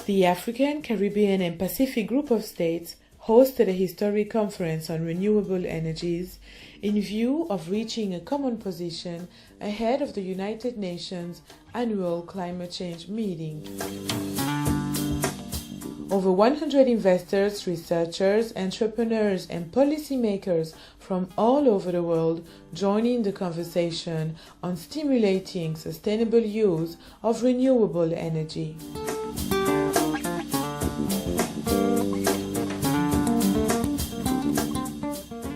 the African, Caribbean and Pacific Group of States hosted a historic conference on renewable energies in view of reaching a common position ahead of the United Nations annual climate change meeting. Over 100 investors, researchers, entrepreneurs and policymakers from all over the world joined in the conversation on stimulating sustainable use of renewable energy.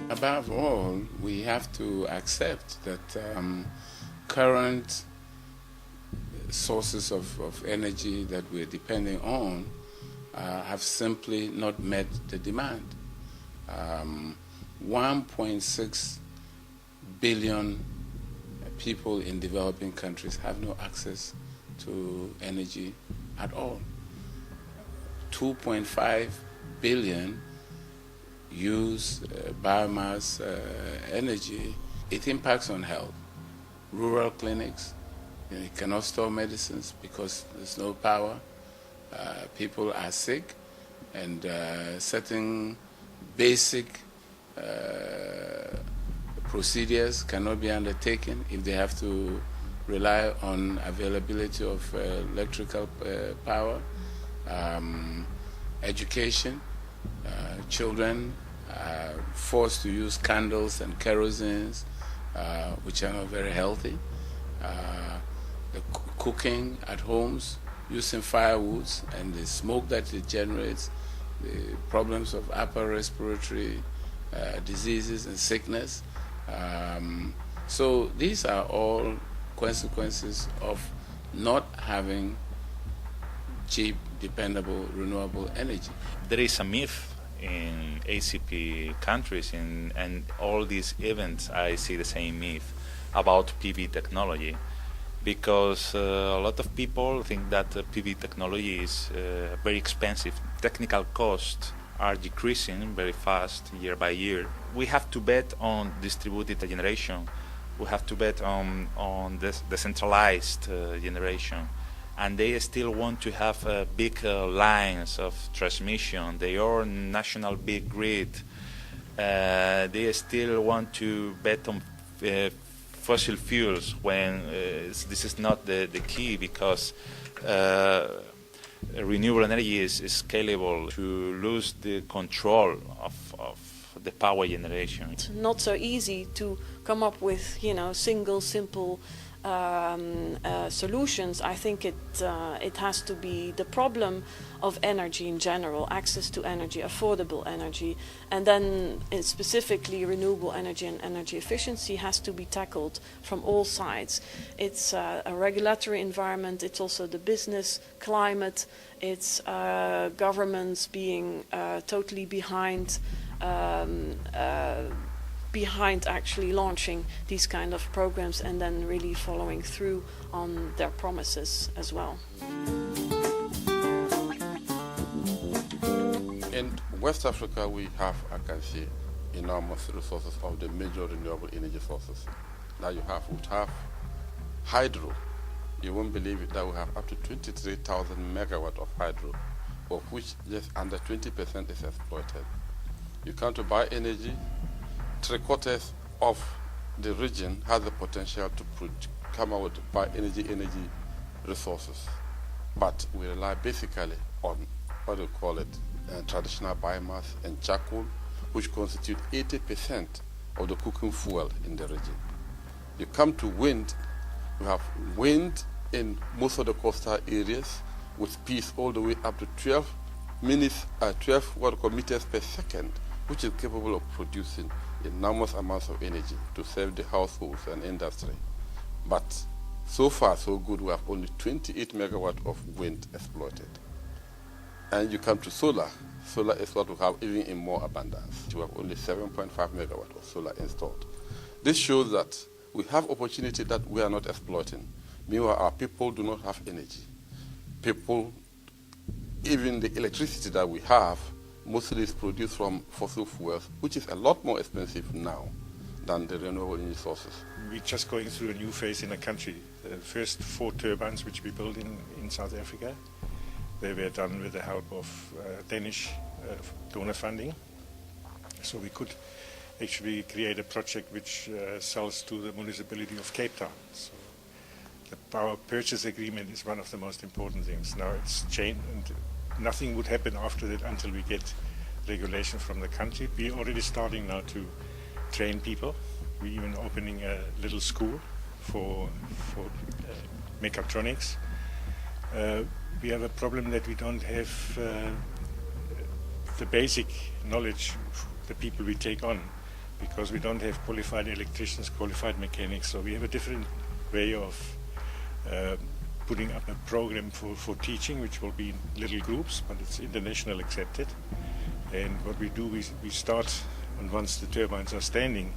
Above all, we have to accept that current sources of energy that we're depending on have simply not met the demand. 1.6 billion people in developing countries have no access to energy at all. 2.5 billion use biomass energy. It impacts on health. Rural clinics, you cannot store medicines because there's no power. People are sick, and certain basic procedures cannot be undertaken if they have to rely on availability of electrical power. Education, children are forced to use candles and kerosene, which are not very healthy. The cooking at homes, using firewoods and the smoke that it generates, the problems of upper respiratory diseases and sickness. So these are all consequences of not having cheap, dependable, renewable energy. There is a myth in ACP countries, and all these events I see the same myth about PV technology. Because a lot of people think that PV technology is very expensive. Technical costs are decreasing very fast year by year. We have to bet on distributed generation. We have to bet on this decentralized generation. And they still want to have big lines of transmission, their own national big grid. They still want to bet on fossil fuels when this is not the key, because renewable energy is scalable to lose the control of the power generation. It's not so easy to come up with, single, simple solutions. I think it has to be the problem of energy in general, access to energy, affordable energy, and then specifically renewable energy and energy efficiency has to be tackled from all sides. It's a regulatory environment, it's also the business climate, it's governments being totally behind actually launching these kind of programs and then really following through on their promises as well. In West Africa, we have, I can see, enormous resources of the major renewable energy sources. Now we have hydro. You won't believe it, that we have up to 23,000 megawatt of hydro, of which just under 20% is exploited. You come to bioenergy. 3/4 of the region has the potential to come out with energy resources, but we rely basically on traditional biomass and charcoal, which constitute 80% of the cooking fuel in the region. You come to wind. We have wind in most of the coastal areas with speeds all the way up to 12 meters per second, which is capable of producing enormous amounts of energy to serve the households and industry. But so far, so good, we have only 28 megawatt of wind exploited. And you come to solar. Solar is what we have even in more abundance. We have only 7.5 megawatt of solar installed. This shows that we have opportunity that we are not exploiting. Meanwhile, our people do not have energy. People, even the electricity that we have, mostly is produced from fossil fuels, which is a lot more expensive now than the renewable energy sources. We're just going through a new phase in the country. The first 4 turbines which we built in South Africa, They were done with the help of Danish donor funding. So we could actually create a project which sells to the municipality of Cape Town. So the power purchase agreement is one of the most important things. Now it's changed, and nothing would happen after that until we get regulation from the country. We're already starting now to train people. We're even opening a little school for mechatronics. We have a problem that we don't have the basic knowledge of the people we take on, because we don't have qualified electricians, qualified mechanics. So we have a different way of putting up a program for teaching, which will be in little groups, but it's international accepted. And what we do is we start, and once the turbines are standing,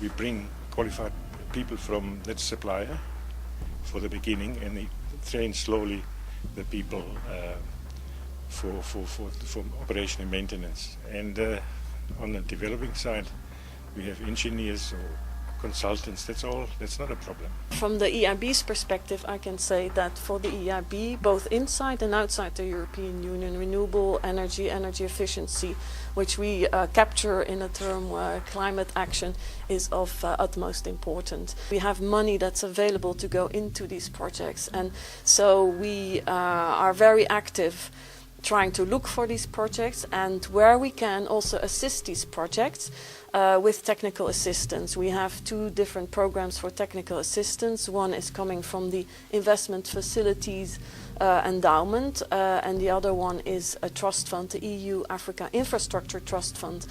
we bring qualified people from that supplier for the beginning, and they train slowly the people for operation and maintenance. And on the developing side, we have engineers or consultants. That's all. That's not a problem. From the EIB's perspective, I can say that for the EIB, both inside and outside the European Union, renewable energy, energy efficiency, which we capture in a term climate action, is of utmost importance. We have money that's available to go into these projects, and so we are very active trying to look for these projects, and where we can also assist these projects with technical assistance. We have two different programs for technical assistance. One is coming from the Investment Facilities Endowment, and the other one is a trust fund, the EU Africa Infrastructure Trust Fund,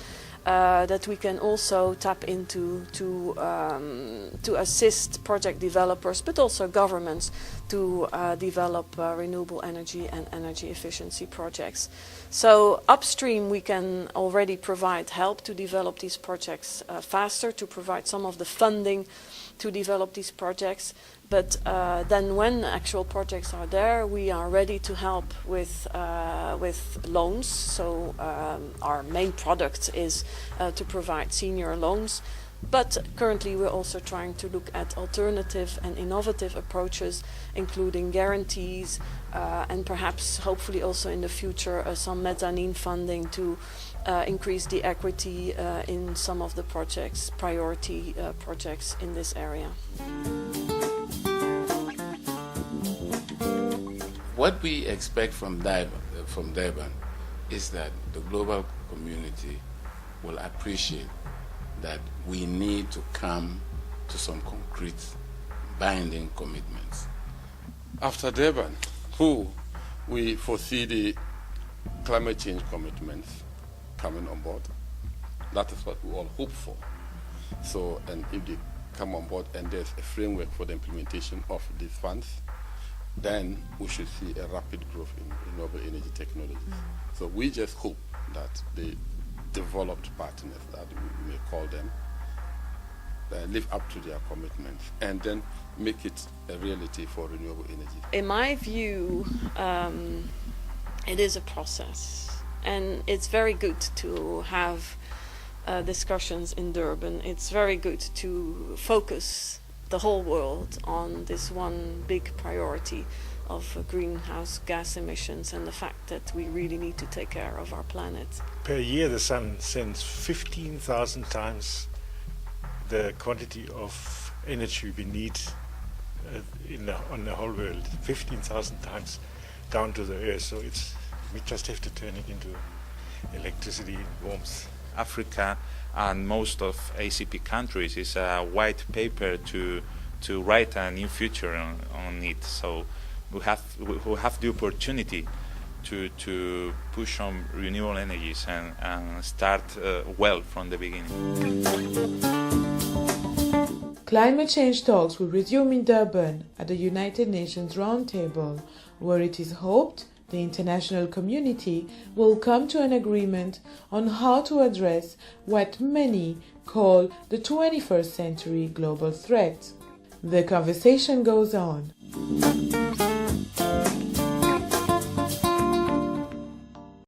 that we can also tap into to assist project developers, but also governments, to develop renewable energy and energy efficiency projects. So upstream we can already provide help to develop these projects faster, to provide some of the funding to develop these projects. But then when actual projects are there, we are ready to help with loans. So our main product is to provide senior loans. But currently we're also trying to look at alternative and innovative approaches, including guarantees and perhaps hopefully also in the future some mezzanine funding to increase the equity in some of the projects, priority projects in this area. What we expect from Durban is that the global community will appreciate that we need to come to some concrete binding commitments. After Durban, we foresee the climate change commitments coming on board. That is what we all hope for. So, and if they come on board and there's a framework for the implementation of these funds, then we should see a rapid growth in renewable energy technologies. So we just hope that the developed partners, that we may call them, live up to their commitments and then make it a reality for renewable energy. In my view, it is a process, and it's very good to have discussions in Durban. It's very good to focus the whole world on this one big priority of greenhouse gas emissions and the fact that we really need to take care of our planet. Per year the sun sends 15,000 times the quantity of energy we need on the whole world, 15,000 times down to the earth. So we just have to turn it into electricity, warmth. Africa and most of ACP countries is a white paper to write a new future on it. So we have the opportunity to push on renewable energies and start well from the beginning. Climate change talks will resume in Durban at the United Nations Roundtable, where it is hoped the international community will come to an agreement on how to address what many call the 21st century global threat. The conversation goes on.